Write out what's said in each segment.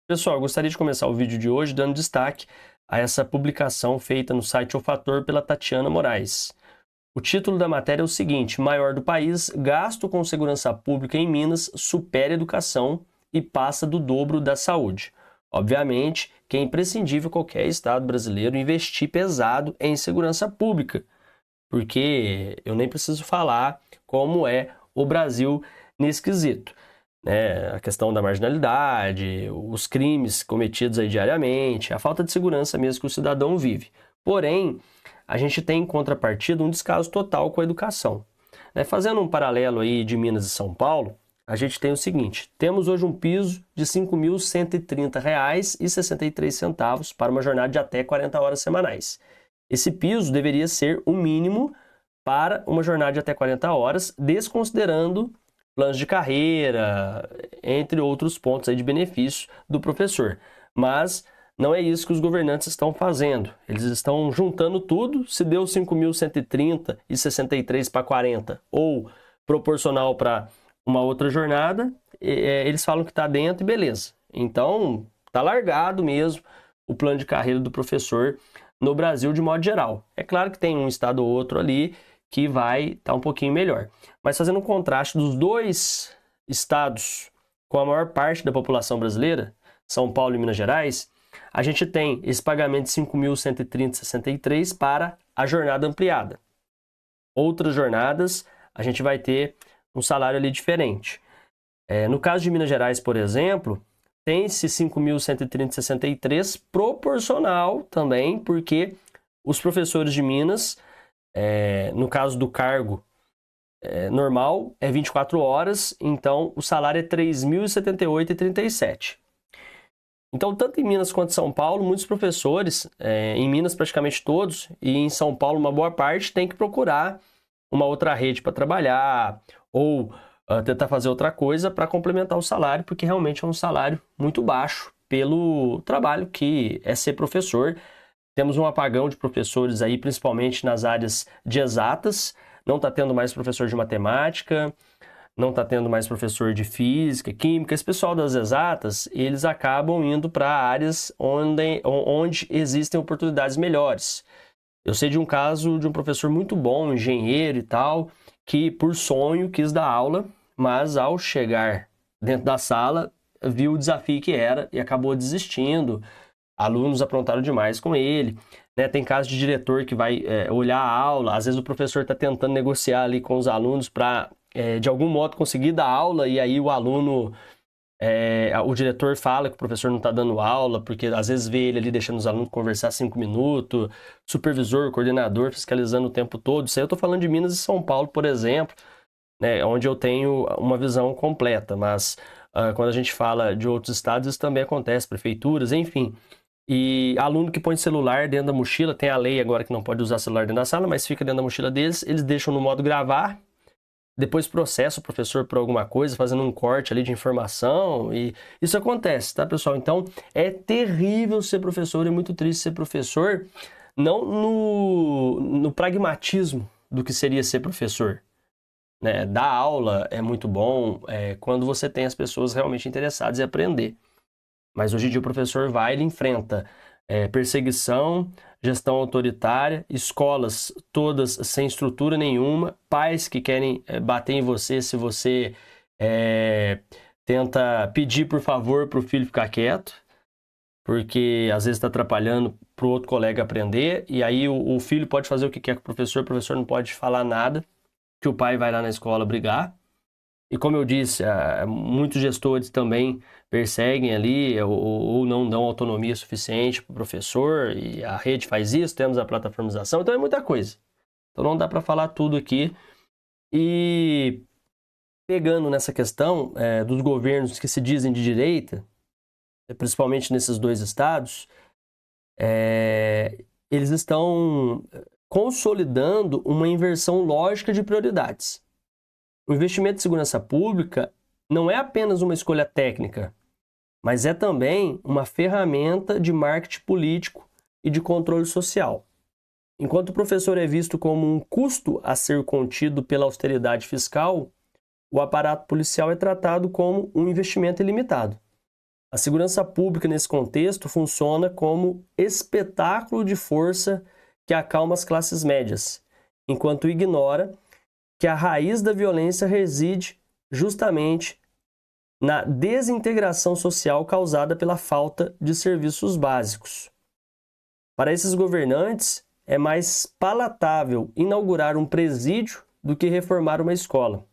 Pessoal, eu gostaria de começar o vídeo de hoje dando destaque a essa publicação feita no site O Fator pela Tatiana Moraes. O título da matéria é o seguinte: maior do país, gasto com segurança pública em Minas supera a educação e passa do dobro da saúde. Obviamente que é imprescindível qualquer estado brasileiro investir pesado em segurança pública, porque eu nem preciso falar como é o Brasil nesse quesito. A questão da marginalidade, os crimes cometidos aí diariamente, a falta de segurança mesmo que o cidadão vive. Porém, a gente tem em contrapartida um descaso total com a educação. Fazendo um paralelo aí de Minas e São Paulo, a gente tem o seguinte: temos hoje um piso de R$ 5.130,63 para uma jornada de até 40 horas semanais. Esse piso deveria ser o mínimo para uma jornada de até 40 horas, desconsiderando planos de carreira, entre outros pontos aí de benefício do professor. Mas não é isso que os governantes estão fazendo. Eles estão juntando tudo, se deu 5.130,63 para 40 ou proporcional para uma outra jornada, eles falam que está dentro e beleza. Então, está largado mesmo o plano de carreira do professor no Brasil de modo geral. É claro que tem um estado ou outro ali que vai estar um pouquinho melhor. Mas fazendo um contraste dos dois estados com a maior parte da população brasileira, São Paulo e Minas Gerais, a gente tem esse pagamento de 5.130,63 para a jornada ampliada. Outras jornadas, a gente vai ter um salário ali diferente. No caso de Minas Gerais, por exemplo, tem-se 5.130,63 proporcional também, porque os professores de Minas, no caso do cargo normal, é 24 horas, então o salário é R$ 3.078,37. Então, tanto em Minas quanto em São Paulo, muitos professores, em Minas praticamente todos, e em São Paulo uma boa parte, tem que procurar uma outra rede para trabalhar, ou tentar fazer outra coisa para complementar o salário, porque realmente é um salário muito baixo pelo trabalho que é ser professor. Temos um apagão de professores aí, principalmente nas áreas de exatas. Não está tendo mais professor de matemática, não está tendo mais professor de física, química. Esse pessoal das exatas, eles acabam indo para áreas onde existem oportunidades melhores. Eu sei de um caso de um professor muito bom, engenheiro e tal, que por sonho quis dar aula, mas ao chegar dentro da sala, viu o desafio que era e acabou desistindo. Alunos aprontaram demais com ele. Tem caso de diretor que vai olhar a aula, às vezes o professor está tentando negociar ali com os alunos para, de algum modo, conseguir dar aula, e aí o aluno, o diretor fala que o professor não está dando aula, porque às vezes vê ele ali deixando os alunos conversar 5 minutos, supervisor, coordenador fiscalizando o tempo todo. Isso aí eu estou falando de Minas e São Paulo, por exemplo, onde eu tenho uma visão completa, mas quando a gente fala de outros estados, isso também acontece, prefeituras, enfim. E aluno que põe celular dentro da mochila, tem a lei agora que não pode usar celular dentro da sala, mas fica dentro da mochila deles, eles deixam no modo gravar, depois processa o professor por alguma coisa, fazendo um corte ali de informação, e isso acontece, tá, pessoal? Então, é terrível ser professor, é muito triste ser professor, não no pragmatismo do que seria ser professor. Dar aula é muito bom quando você tem as pessoas realmente interessadas em aprender. Mas hoje em dia o professor ele enfrenta perseguição, gestão autoritária, escolas todas sem estrutura nenhuma, pais que querem bater em você se você tenta pedir por favor para o filho ficar quieto, porque às vezes está atrapalhando para o outro colega aprender, e aí o filho pode fazer o que quer com o professor não pode falar nada, que o pai vai lá na escola brigar. E como eu disse, muitos gestores também perseguem ali ou não dão autonomia suficiente para o professor, e a rede faz isso, temos a plataformização, então é muita coisa. Então não dá para falar tudo aqui. E pegando nessa questão dos governos que se dizem de direita, principalmente nesses dois estados, eles estão consolidando uma inversão lógica de prioridades. O investimento em segurança pública não é apenas uma escolha técnica, mas é também uma ferramenta de marketing político e de controle social. Enquanto o professor é visto como um custo a ser contido pela austeridade fiscal, o aparato policial é tratado como um investimento ilimitado. A segurança pública, nesse contexto, funciona como espetáculo de força que acalma as classes médias, enquanto ignora que a raiz da violência reside justamente na desintegração social causada pela falta de serviços básicos. Para esses governantes, é mais palatável inaugurar um presídio do que reformar uma escola,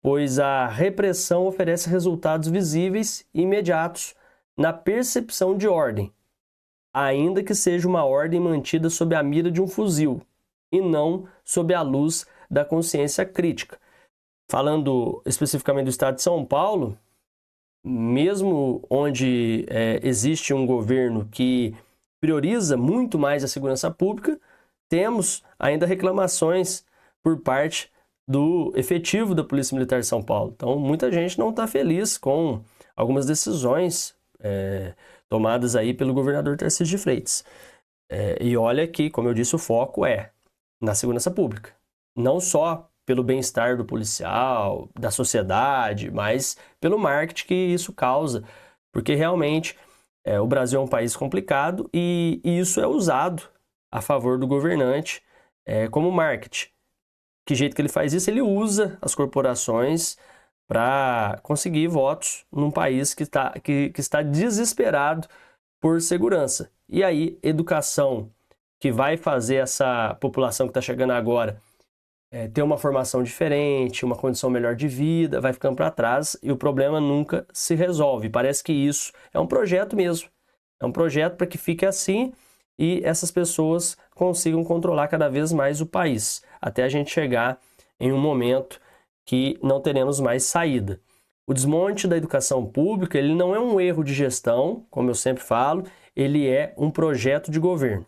pois a repressão oferece resultados visíveis e imediatos na percepção de ordem, ainda que seja uma ordem mantida sob a mira de um fuzil, e não sob a luz da consciência crítica. Falando especificamente do estado de São Paulo, mesmo onde existe um governo que prioriza muito mais a segurança pública, temos ainda reclamações por parte do efetivo da Polícia Militar de São Paulo. Então, muita gente não está feliz com algumas decisões tomadas aí pelo governador Tarcísio de Freitas. E olha que, como eu disse, o foco é na segurança pública. Não só pelo bem-estar do policial, da sociedade, mas pelo marketing que isso causa. Porque realmente o Brasil é um país complicado e isso é usado a favor do governante como marketing. Que jeito que ele faz isso? Ele usa as corporações para conseguir votos num país que está desesperado por segurança. E aí, educação, que vai fazer essa população que está chegando agora ter uma formação diferente, uma condição melhor de vida, vai ficando para trás e o problema nunca se resolve. Parece que isso é um projeto mesmo. É um projeto para que fique assim e essas pessoas consigam controlar cada vez mais o país, até a gente chegar em um momento que não teremos mais saída. O desmonte da educação pública, ele não é um erro de gestão, como eu sempre falo, ele é um projeto de governo.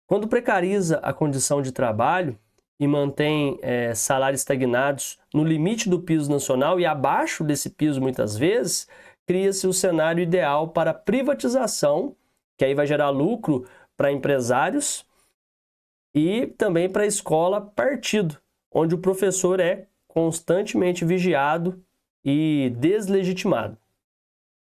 Quando precariza a condição de trabalho e mantém salários estagnados no limite do piso nacional e abaixo desse piso muitas vezes, cria-se o cenário ideal para privatização, que aí vai gerar lucro para empresários e também para a escola partido, onde o professor é constantemente vigiado e deslegitimado.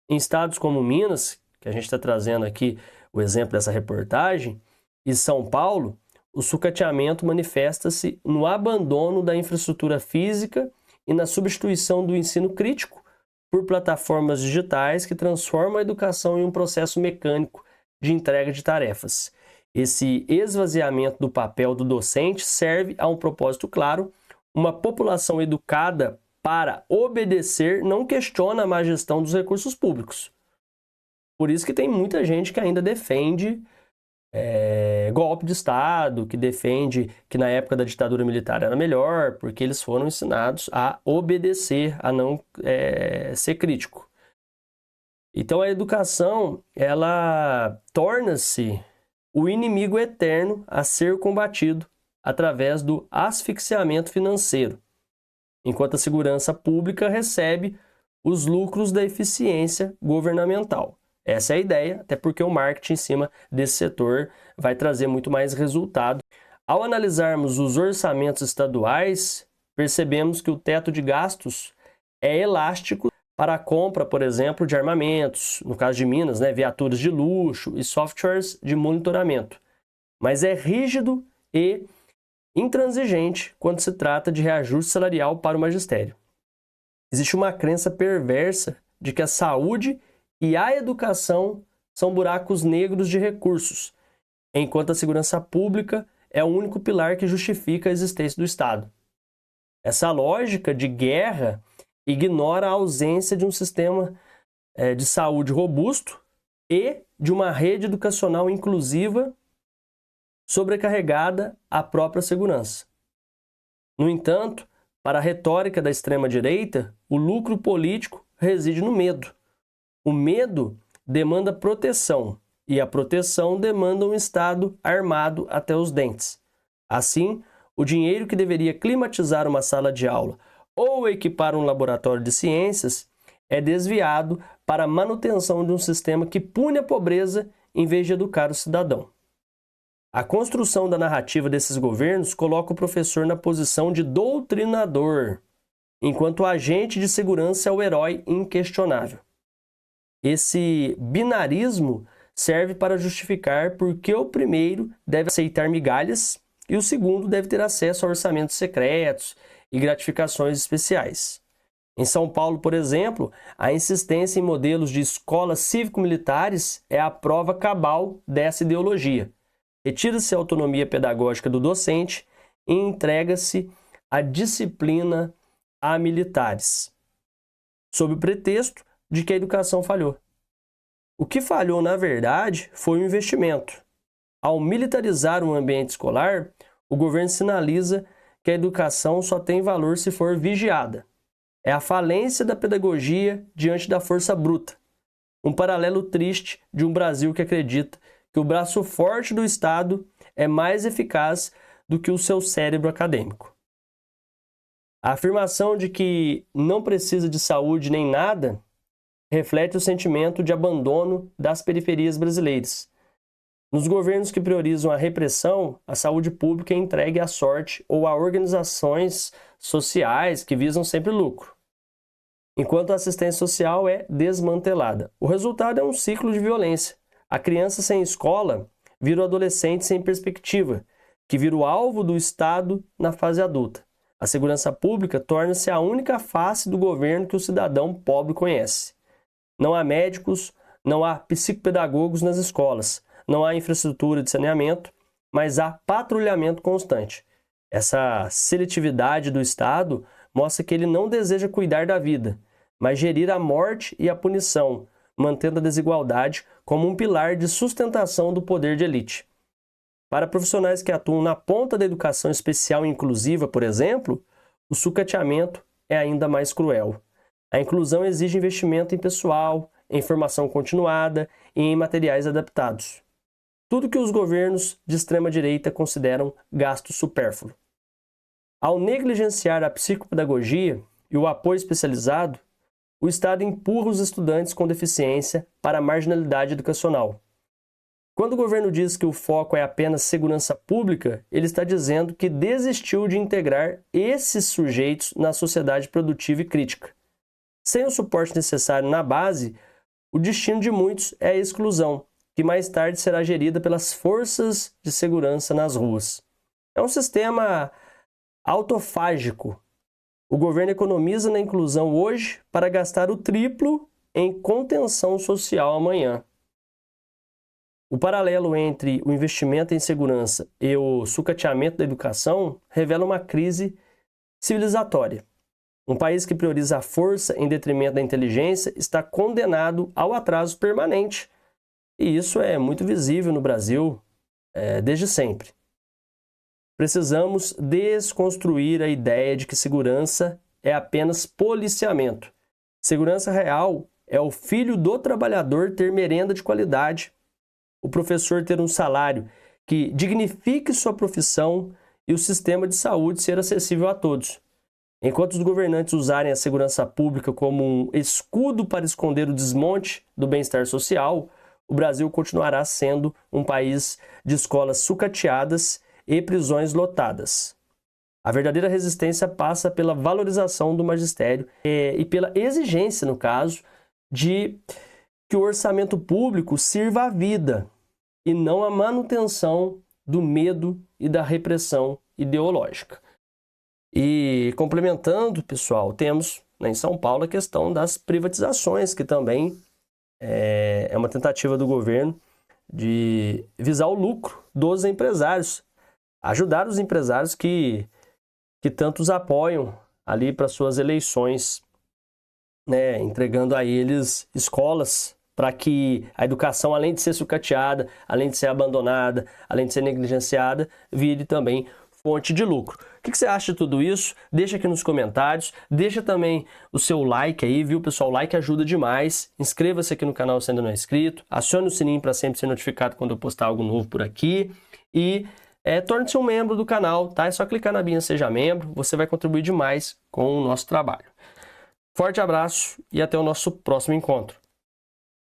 Em estados como Minas, que a gente está trazendo aqui o exemplo dessa reportagem, e São Paulo, o sucateamento manifesta-se no abandono da infraestrutura física e na substituição do ensino crítico por plataformas digitais que transformam a educação em um processo mecânico de entrega de tarefas. Esse esvaziamento do papel do docente serve a um propósito claro. Uma população educada para obedecer não questiona a má gestão dos recursos públicos. Por isso que tem muita gente que ainda defende golpe de Estado, que defende que na época da ditadura militar era melhor, porque eles foram ensinados a obedecer, a não ser crítico. Então a educação, ela torna-se o inimigo eterno a ser combatido através do asfixiamento financeiro, enquanto a segurança pública recebe os lucros da eficiência governamental. Essa é a ideia, até porque o marketing em cima desse setor vai trazer muito mais resultado. Ao analisarmos os orçamentos estaduais, percebemos que o teto de gastos é elástico para a compra, por exemplo, de armamentos, no caso de Minas, viaturas de luxo e softwares de monitoramento, mas é rígido e intransigente quando se trata de reajuste salarial para o magistério. Existe uma crença perversa de que a saúde e a educação são buracos negros de recursos, enquanto a segurança pública é o único pilar que justifica a existência do Estado. Essa lógica de guerra ignora a ausência de um sistema de saúde robusto e de uma rede educacional inclusiva sobrecarregada à própria segurança. No entanto, para a retórica da extrema-direita, o lucro político reside no medo. O medo demanda proteção e a proteção demanda um Estado armado até os dentes. Assim, o dinheiro que deveria climatizar uma sala de aula ou equipar um laboratório de ciências é desviado para a manutenção de um sistema que pune a pobreza em vez de educar o cidadão. A construção da narrativa desses governos coloca o professor na posição de doutrinador, enquanto o agente de segurança é o herói inquestionável. Esse binarismo serve para justificar por que o primeiro deve aceitar migalhas e o segundo deve ter acesso a orçamentos secretos e gratificações especiais. Em São Paulo, por exemplo, a insistência em modelos de escolas cívico-militares é a prova cabal dessa ideologia. Retira-se a autonomia pedagógica do docente e entrega-se a disciplina a militares, sob o pretexto de que a educação falhou. O que falhou, na verdade, foi o investimento. Ao militarizar o ambiente escolar, o governo sinaliza que a educação só tem valor se for vigiada. É a falência da pedagogia diante da força bruta. Um paralelo triste de um Brasil que acredita que o braço forte do Estado é mais eficaz do que o seu cérebro acadêmico. A afirmação de que não precisa de saúde nem nada reflete o sentimento de abandono das periferias brasileiras. Nos governos que priorizam a repressão, a saúde pública é entregue à sorte ou a organizações sociais que visam sempre lucro, enquanto a assistência social é desmantelada. O resultado é um ciclo de violência. A criança sem escola vira o adolescente sem perspectiva, que vira o alvo do Estado na fase adulta. A segurança pública torna-se a única face do governo que o cidadão pobre conhece. Não há médicos, não há psicopedagogos nas escolas, não há infraestrutura de saneamento, mas há patrulhamento constante. Essa seletividade do Estado mostra que ele não deseja cuidar da vida, mas gerir a morte e a punição, mantendo a desigualdade como um pilar de sustentação do poder de elite. Para profissionais que atuam na ponta da educação especial e inclusiva, por exemplo, o sucateamento é ainda mais cruel. A inclusão exige investimento em pessoal, em formação continuada e em materiais adaptados. Tudo que os governos de extrema-direita consideram gasto supérfluo. Ao negligenciar a psicopedagogia e o apoio especializado, o Estado empurra os estudantes com deficiência para a marginalidade educacional. Quando o governo diz que o foco é apenas segurança pública, ele está dizendo que desistiu de integrar esses sujeitos na sociedade produtiva e crítica. Sem o suporte necessário na base, o destino de muitos é a exclusão, que mais tarde será gerida pelas forças de segurança nas ruas. É um sistema autofágico. O governo economiza na inclusão hoje para gastar o triplo em contenção social amanhã. O paralelo entre o investimento em segurança e o sucateamento da educação revela uma crise civilizatória. Um país que prioriza a força em detrimento da inteligência está condenado ao atraso permanente. E isso é muito visível no Brasil desde sempre. Precisamos desconstruir a ideia de que segurança é apenas policiamento. Segurança real é o filho do trabalhador ter merenda de qualidade, o professor ter um salário que dignifique sua profissão e o sistema de saúde ser acessível a todos. Enquanto os governantes usarem a segurança pública como um escudo para esconder o desmonte do bem-estar social, o Brasil continuará sendo um país de escolas sucateadas e prisões lotadas. A verdadeira resistência passa pela valorização do magistério e pela exigência, no caso, de que o orçamento público sirva à vida e não à manutenção do medo e da repressão ideológica. E complementando, pessoal, temos em São Paulo a questão das privatizações, que também é uma tentativa do governo de visar o lucro dos empresários, ajudar os empresários que tantos apoiam ali para suas eleições, né, entregando a eles escolas para que a educação, além de ser sucateada, além de ser abandonada, além de ser negligenciada, vire também fonte de lucro. O que você acha de tudo isso? Deixa aqui nos comentários, deixa também o seu like aí, viu, pessoal? O like ajuda demais. Inscreva-se aqui no canal se ainda não é inscrito, acione o sininho para sempre ser notificado quando eu postar algo novo por aqui e torne-se um membro do canal, tá? É só clicar na abinha Seja Membro, você vai contribuir demais com o nosso trabalho. Forte abraço e até o nosso próximo encontro.